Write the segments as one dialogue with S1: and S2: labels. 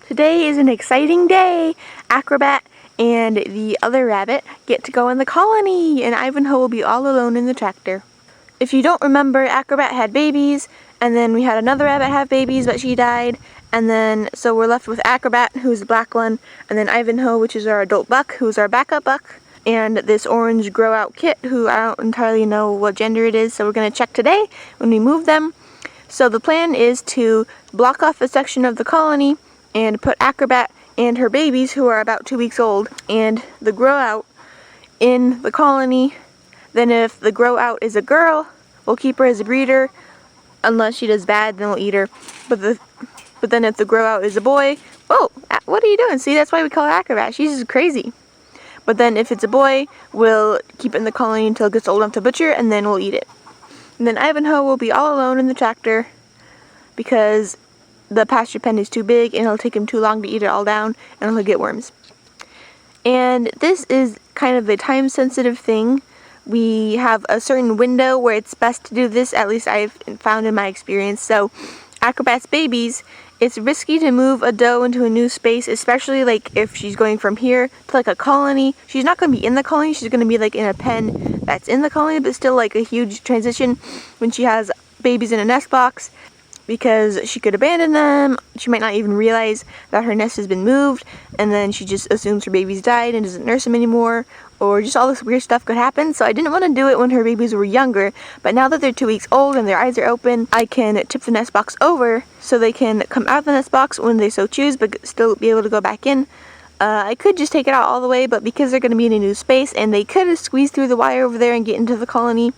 S1: Today is an exciting day. Acrobat and the other rabbit get to go in the colony, and Ivanhoe will be all alone in the tractor. If you don't remember, Acrobat had babies, and then we had another rabbit have babies, but she died, and then so we're left with Acrobat, who's the black one, and then Ivanhoe, which is our adult buck, who's our backup buck, and this orange grow out kit, who I don't entirely know what gender it is, so we're going to check today when we move them. So the plan is to block off a section of the colony and put Acrobat and her babies, who are about 2 weeks old, and the grow out in the colony. Then if the grow out is a girl, we'll keep her as a breeder. Unless she does bad, then we'll eat her. But then if the grow out is a boy, whoa, what are you doing? See, that's why we call her Acrobat. She's just crazy. But then if it's a boy, we'll keep it in the colony until it gets old enough to butcher, and then we'll eat it. And then Ivanhoe will be all alone in the tractor because the pasture pen is too big and it'll take him too long to eat it all down, and he'll get worms. And this is kind of a time sensitive thing. We have a certain window where it's best to do this, at least I've found in my experience. So Acrobat's babies, it's risky to move a doe into a new space, especially like if she's going from here to like a colony. She's not going to be in the colony, she's going to be like in a pen that's in the colony, but still like a huge transition when she has babies in a nest box, because she could abandon them. She might not even realize that her nest has been moved, and then she just assumes her babies died and doesn't nurse them anymore, or just all this weird stuff could happen. So I didn't want to do it when her babies were younger, but now that they're 2 weeks old and their eyes are open, I can tip the nest box over so they can come out of the nest box when they so choose, but still be able to go back in. I could just take it out all the way, but because they're going to be in a new space and they could have squeezed through the wire over there and get into the colony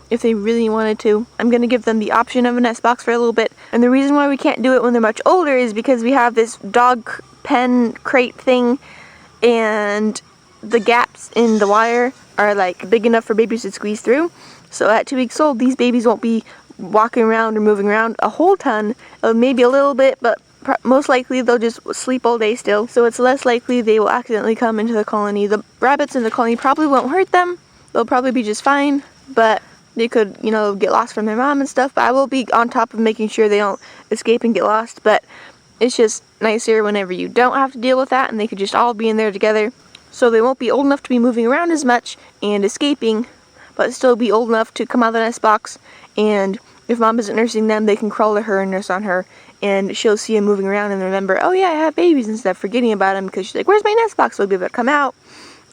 S1: if they really wanted to, I'm going to give them the option of a nest box for a little bit. And the reason why we can't do it when they're much older is because we have this dog pen crate thing, and the gaps in the wire are like big enough for babies to squeeze through. So at 2 weeks old, these babies won't be walking around or moving around a whole ton, maybe a little bit, but most likely they'll just sleep all day still. So it's less likely they will accidentally come into the colony. The rabbits in the colony probably won't hurt them. They'll probably be just fine, but they could, get lost from their mom and stuff. But I will be on top of making sure they don't escape and get lost. But it's just nicer whenever you don't have to deal with that, and they could just all be in there together. So they won't be old enough to be moving around as much and escaping, but still be old enough to come out of the nest box. And if mom isn't nursing them, they can crawl to her and nurse on her, and she'll see them moving around and remember, oh yeah, I have babies, instead of forgetting about them, because she's like, where's my nest box? So they'll be able to come out.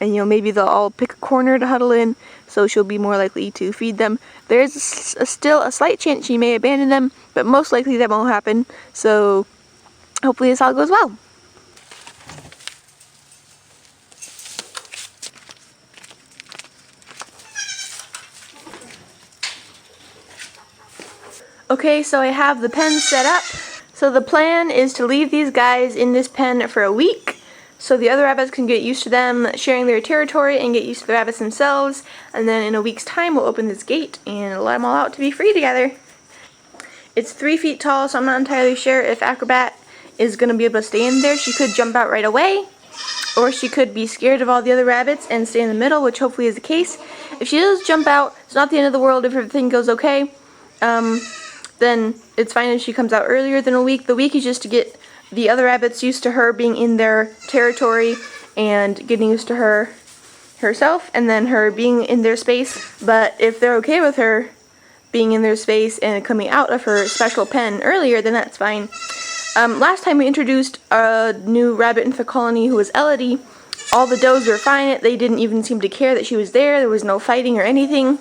S1: And maybe they'll all pick a corner to huddle in, so she'll be more likely to feed them. There's still a slight chance she may abandon them, but most likely that won't happen. So hopefully this all goes well. Okay, so I have the pen set up. So the plan is to leave these guys in this pen for a week, so the other rabbits can get used to them sharing their territory and get used to the rabbits themselves. And then in a week's time, we'll open this gate and let them all out to be free together. It's 3 feet tall, so I'm not entirely sure if Acrobat is going to be able to stay in there. She could jump out right away, or she could be scared of all the other rabbits and stay in the middle, which hopefully is the case. If she does jump out, it's not the end of the world if everything goes okay. Then it's fine if she comes out earlier than a week. The week is just to get the other rabbits used to her being in their territory and getting used to her herself, and then her being in their space. But if they're okay with her being in their space and coming out of her special pen earlier, then that's fine. Last time we introduced a new rabbit into the colony who was Elodie. All the does were fine. They didn't even seem to care that she was there. There was no fighting or anything.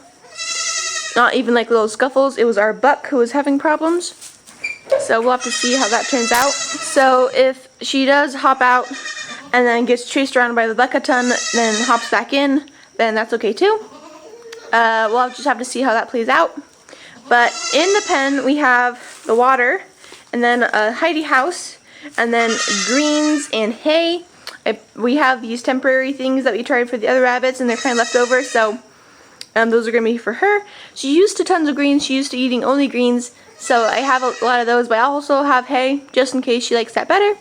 S1: Not even like little scuffles. It was our buck who was having problems. So we'll have to see how that turns out. So if she does hop out and then gets chased around by the buck a ton, then hops back in, then that's okay too. We'll just have to see how that plays out. But in the pen we have the water, and then a hidey house, and then greens and hay. We have these temporary things that we tried for the other rabbits, and they're kind of left over, so those are going to be for her. She's used to tons of greens. She's used to eating only greens, so I have a lot of those, but I also have hay just in case she likes that better.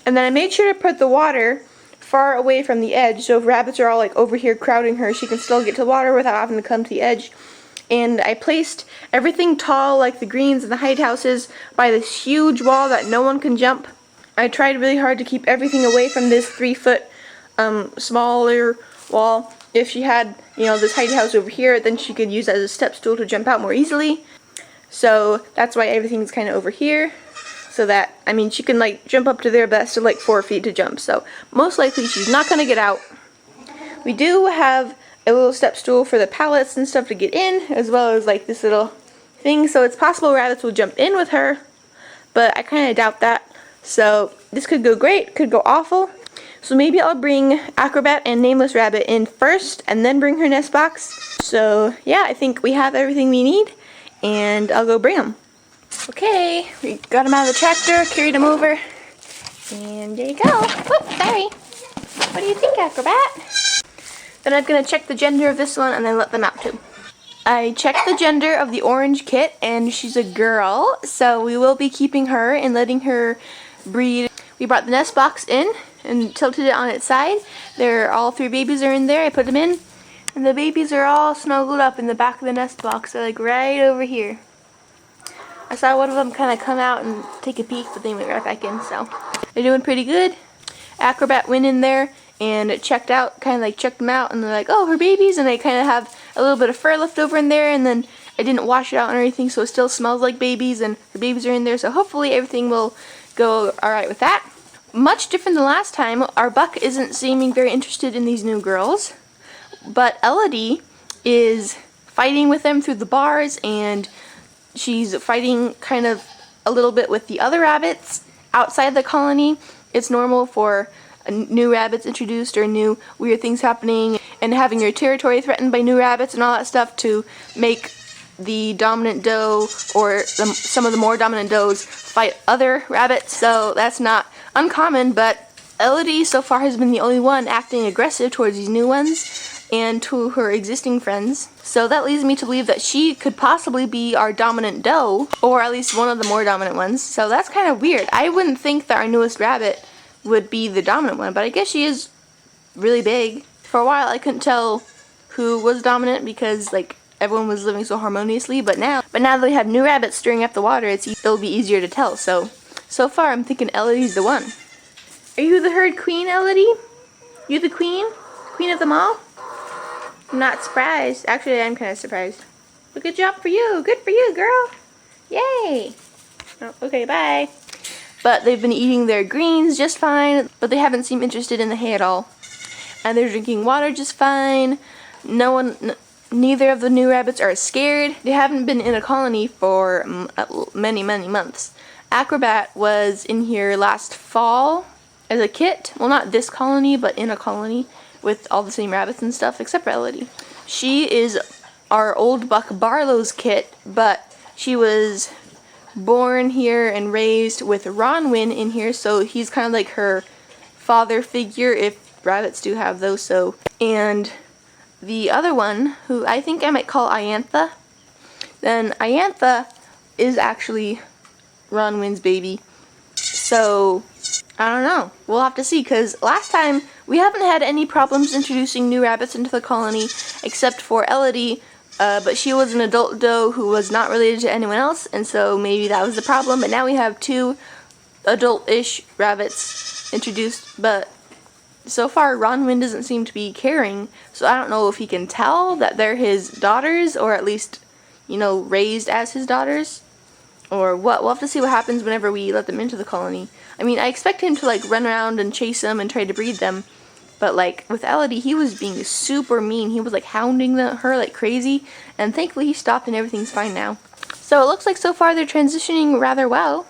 S1: And then I made sure to put the water far away from the edge, so if rabbits are all like over here crowding her, she can still get to the water without having to come to the edge. And I placed everything tall, like the greens and the hide houses, by this huge wall that no one can jump. I tried really hard to keep everything away from this 3-foot smaller wall. If she had, you know, this hidey house over here, then she could use it as a step stool to jump out more easily. So that's why everything's kind of over here. So that, I mean, she can like jump up to there, but that's still like 4 feet to jump. So most likely she's not going to get out. We do have a little step stool for the pallets and stuff to get in, as well as like this little thing. So it's possible rabbits will jump in with her, but I kind of doubt that. So this could go great, could go awful. So maybe I'll bring Acrobat and Nameless Rabbit in first and then bring her nest box. So yeah, I think we have everything we need and I'll go bring them. Okay, we got them out of the tractor, carried them over, and there you go. Whoops, sorry. What do you think, Acrobat? Then I'm going to check the gender of this one and then let them out too. I checked the gender of the orange kit and she's a girl, so we will be keeping her and letting her breed. We brought the nest box in and tilted it on its side. All 3 babies are in there. I put them in, and the babies are all snuggled up in the back of the nest box. They're like right over here. I saw one of them kind of come out and take a peek, but they went right back in, so they're doing pretty good. Acrobat went in there and checked out, kind of like checked them out, and they're like, oh, her babies, and they kind of have a little bit of fur left over in there, and then I didn't wash it out or anything, so it still smells like babies, and her babies are in there, so hopefully everything will go alright with that. Much different than last time, our buck isn't seeming very interested in these new girls, but Elodie is fighting with them through the bars, and she's fighting kind of a little bit with the other rabbits outside the colony. It's normal for new rabbits introduced or new weird things happening and having your territory threatened by new rabbits and all that stuff to make the dominant doe or some of the more dominant does fight other rabbits. So that's not uncommon, but Elodie so far has been the only one acting aggressive towards these new ones and to her existing friends. So that leads me to believe that she could possibly be our dominant doe, or at least one of the more dominant ones. So that's kind of weird. I wouldn't think that our newest rabbit would be the dominant one, but I guess she is really big. For a while I couldn't tell who was dominant because like everyone was living so harmoniously, but now that we have new rabbits stirring up the water, it'll be easier to tell. So far I'm thinking Elodie's the one. Are you the herd queen, Elodie? You the queen? Queen of them all? I'm not surprised. Actually, I'm kind of surprised. Well, good job for you. Good for you, girl. Yay. Oh, okay, bye. But they've been eating their greens just fine, but they haven't seemed interested in the hay at all. And they're drinking water just fine. Neither of the new rabbits are scared. They haven't been in a colony for many, many months. Acrobat was in here last fall as a kit. Well, not this colony, but in a colony with all the same rabbits and stuff, except for Elodie. She is our old buck Barlow's kit, but she was born here and raised with Ronwin in here, so he's kind of like her father figure, if rabbits do have those. So, and the other one, who I think I might call Iantha, then Iantha is actually Ronwin's baby. So I don't know. We'll have to see, because last time we haven't had any problems introducing new rabbits into the colony except for Elodie, but she was an adult doe who was not related to anyone else, and so maybe that was the problem. But now we have 2 adult-ish rabbits introduced, but so far Ronwin doesn't seem to be caring, so I don't know if he can tell that they're his daughters, or at least, you know, raised as his daughters, or what. We'll have to see what happens whenever we let them into the colony. I mean, I expect him to like run around and chase them and try to breed them, but like with Elodie, he was being super mean. He was like hounding her like crazy, and thankfully he stopped and everything's fine now. So it looks like so far they're transitioning rather well,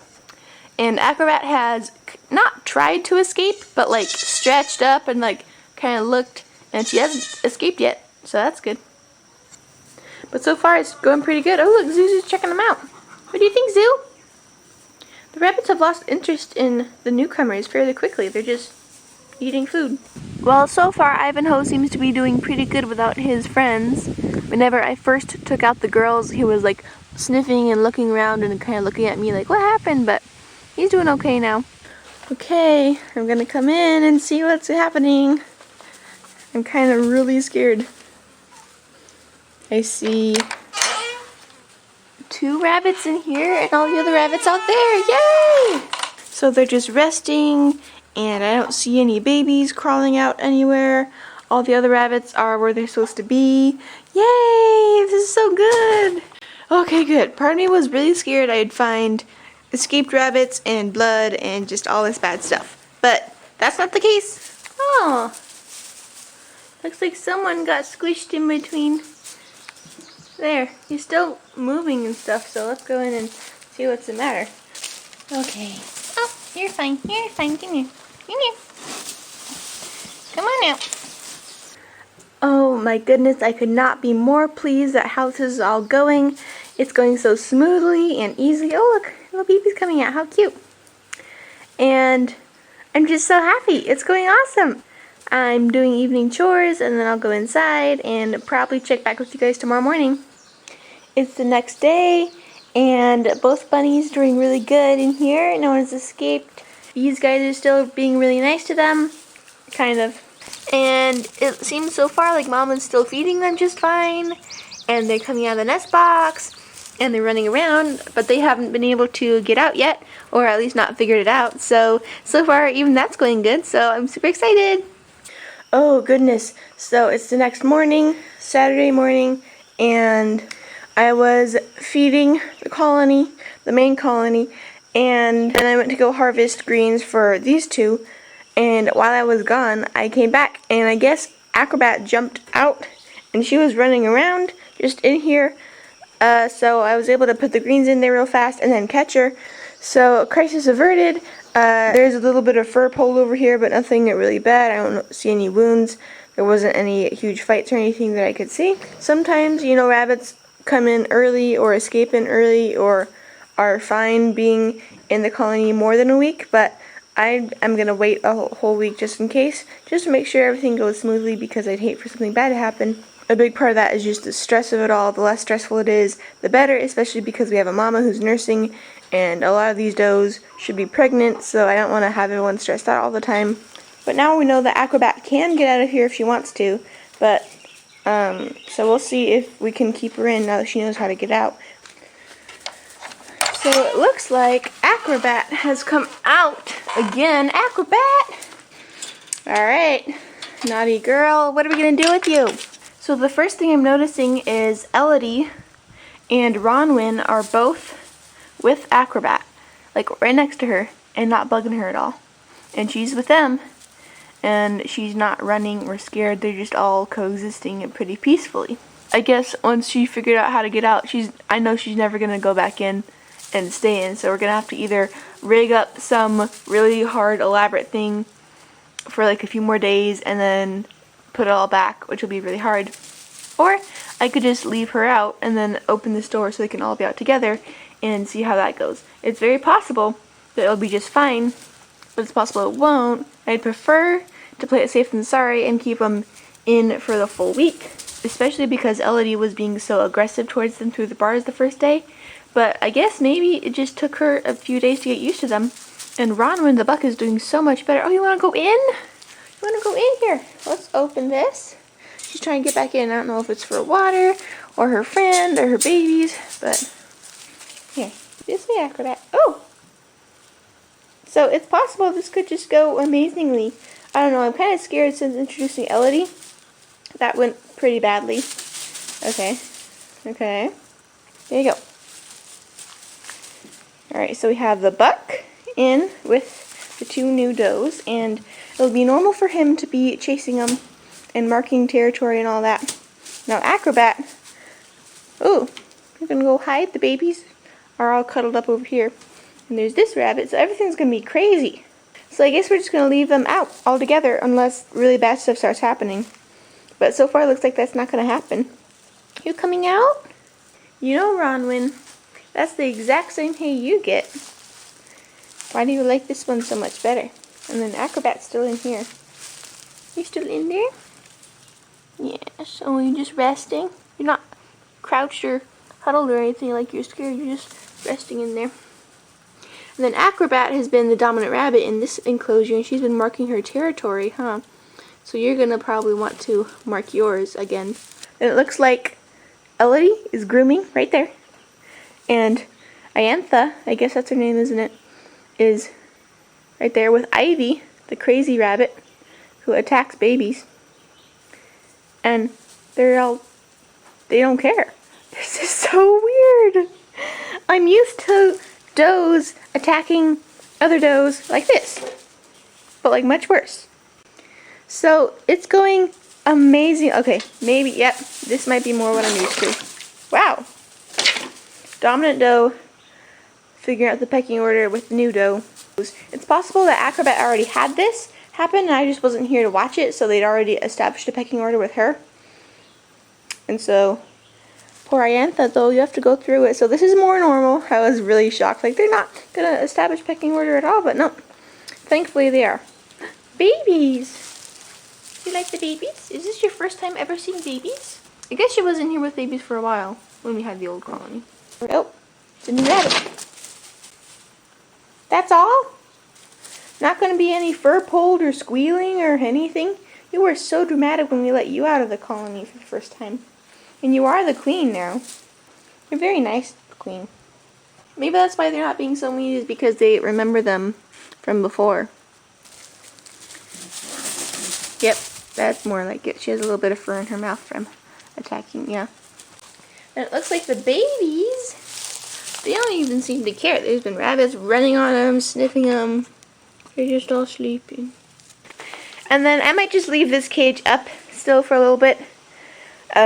S1: and Acrobat has not tried to escape, but like stretched up and like kind of looked, and she hasn't escaped yet, so that's good. But so far it's going pretty good. Oh look, Zuzu's checking them out. What do you think, Zoo? The rabbits have lost interest in the newcomers fairly quickly. They're just eating food. Well, so far Ivanhoe seems to be doing pretty good without his friends. Whenever I first took out the girls, he was like sniffing and looking around and kind of looking at me like, what happened? But he's doing okay now. Okay, I'm gonna come in and see what's happening. I'm kind of really scared. I see 2 rabbits in here and all the other rabbits out there. Yay! So they're just resting, and I don't see any babies crawling out anywhere. All the other rabbits are where they're supposed to be. Yay! This is so good! Okay, good. Part of me was really scared I'd find escaped rabbits and blood and just all this bad stuff. But that's not the case. Oh. Looks like someone got squished in between. There. He's still moving and stuff, so let's go in and see what's the matter. Okay. Oh, you're fine. You're fine. Come here. Come here. Come on out. Oh my goodness, I could not be more pleased at how this is all going. It's going so smoothly and easily. Oh look, little baby's coming out. How cute. And I'm just so happy. It's going awesome. I'm doing evening chores and then I'll go inside and probably check back with you guys tomorrow morning. It's the next day and both bunnies doing really good in here. No one's escaped. These guys are still being really nice to them. Kind of. And it seems so far like Mom is still feeding them just fine. And they're coming out of the nest box. And they're running around. But they haven't been able to get out yet. Or at least not figured it out. So far even that's going good. So I'm super excited. Oh goodness. So it's the next morning. Saturday morning. And I was feeding the colony. The main colony. And then I went to go harvest greens for these two. And while I was gone, I came back, and I guess Acrobat jumped out, and she was running around just in here. So I was able to put the greens in there real fast and then catch her. So crisis averted. There's a little bit of fur pulled over here, but nothing really bad. I don't see any wounds. There wasn't any huge fights or anything that I could see. Sometimes, you know, rabbits come in early or escape in early or are fine being in the colony more than a week, but I'm going to wait a whole week just in case, just to make sure everything goes smoothly because I'd hate for something bad to happen. A big part of that is just the stress of it all. The less stressful it is, the better, especially because we have a mama who's nursing, and a lot of these does should be pregnant, so I don't want to have everyone stressed out all the time. But now we know that Acrobat can get out of here if she wants to, but, so we'll see if we can keep her in now that she knows how to get out. So it looks like Acrobat has come out again. Acrobat! Alright, naughty girl, what are we going to do with you? So the first thing I'm noticing is Elodie and Ronwin are both with Acrobat, like right next to her, and not bugging her at all. And she's with them, and she's not running or scared, they're just all coexisting pretty peacefully. I guess once she figured out how to get out, I know she's never going to go back in and stay in, so we're gonna have to either rig up some really hard elaborate thing for like a few more days and then put it all back, which will be really hard, or I could just leave her out and then open this door so they can all be out together and see how that goes. It's very possible that it'll be just fine, but it's possible it won't. I'd prefer to play it safe than sorry and keep them in for the full week, especially because Elodie was being so aggressive towards them through the bars the first day. But I guess maybe it just took her a few days to get used to them. And Ronwin the buck is doing so much better. Oh, you want to go in? You want to go in here? Let's open this. She's trying to get back in. I don't know if it's for water or her friend or her babies. But here, this way, Acrobat. Oh! So it's possible this could just go amazingly. I don't know. I'm kind of scared since introducing Elodie. That went pretty badly. Okay. Okay. There you go. Alright, so we have the buck in with the two new does, and it'll be normal for him to be chasing them and marking territory and all that. Now Acrobat, ooh, we're going to go hide. The babies are all cuddled up over here. And there's this rabbit, so everything's going to be crazy. So I guess we're just going to leave them out altogether unless really bad stuff starts happening. But so far it looks like that's not going to happen. You coming out? You know, Ronwin, that's the exact same hay you get. Why do you like this one so much better? And then Acrobat's still in here. You still in there? Yes. Oh, you're just resting? You're not crouched or huddled or anything like you're scared. You're just resting in there. And then Acrobat has been the dominant rabbit in this enclosure, and she's been marking her territory, huh? So you're going to probably want to mark yours again. And it looks like Elodie is grooming right there. And Iantha, I guess that's her name, isn't it, is right there with Ivy, the crazy rabbit who attacks babies. And they don't care. This is so weird. I'm used to does attacking other does like this, but like much worse. So it's going amazing. Okay, maybe, yep, this might be more what I'm used to. Wow. Dominant doe figuring out the pecking order with the new doe. It's possible that Acrobat already had this happen and I just wasn't here to watch it, so they'd already established a pecking order with her. And so, poor Iantha, though, you have to go through it. So this is more normal. I was really shocked. Like, they're not going to establish pecking order at all, but no. Thankfully, they are. Babies! You like the babies? Is this your first time ever seeing babies? I guess she was in here with babies for a while when we had the old colony. Oh, it's a new rabbit. That's all? Not going to be any fur pulled or squealing or anything? You were so dramatic when we let you out of the colony for the first time. And you are the queen now. You're very nice, queen. Maybe that's why they're not being so mean, is because they remember them from before. Yep, that's more like it. She has a little bit of fur in her mouth from attacking, yeah. And it looks like the babies, they don't even seem to care. There's been rabbits running on them, sniffing them. They're just all sleeping. And then I might just leave this cage up still for a little bit,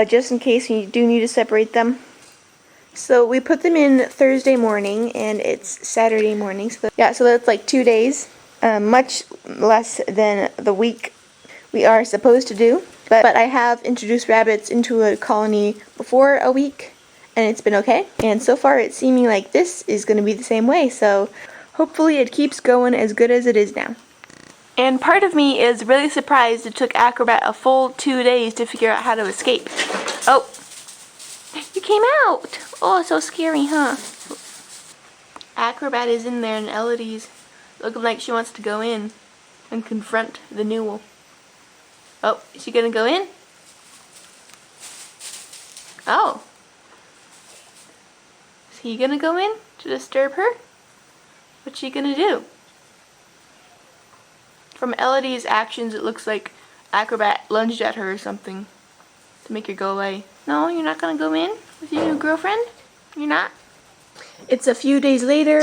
S1: just in case we do need to separate them. So we put them in Thursday morning, and it's Saturday morning. So yeah, so that's like 2 days, much less than the week we are supposed to do. But I have introduced rabbits into a colony before a week, and it's been okay. And so far it's seeming like this is going to be the same way, so hopefully it keeps going as good as it is now. And part of me is really surprised it took Acrobat a full 2 days to figure out how to escape. Oh, you came out! Oh, so scary, huh? Acrobat is in there and Elodie's looking like she wants to go in and confront the newel. Oh, is she gonna go in? Oh. Is he gonna go in to disturb her? What's she gonna do? From Elodie's actions, it looks like Acrobat lunged at her or something to make her go away. No, you're not gonna go in with your new girlfriend? You're not? It's a few days later,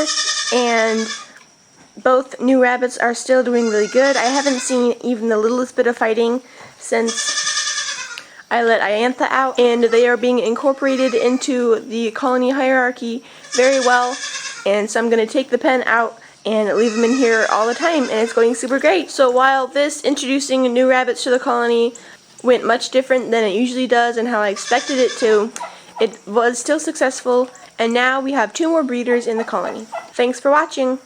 S1: and both new rabbits are still doing really good. I haven't seen even the littlest bit of fighting since I let Iantha out, and they are being incorporated into the colony hierarchy very well. And so I'm going to take the pen out and leave them in here all the time, and it's going super great. So while this introducing new rabbits to the colony went much different than it usually does and how I expected it to, it was still successful, and now we have 2 more breeders in the colony. Thanks for watching!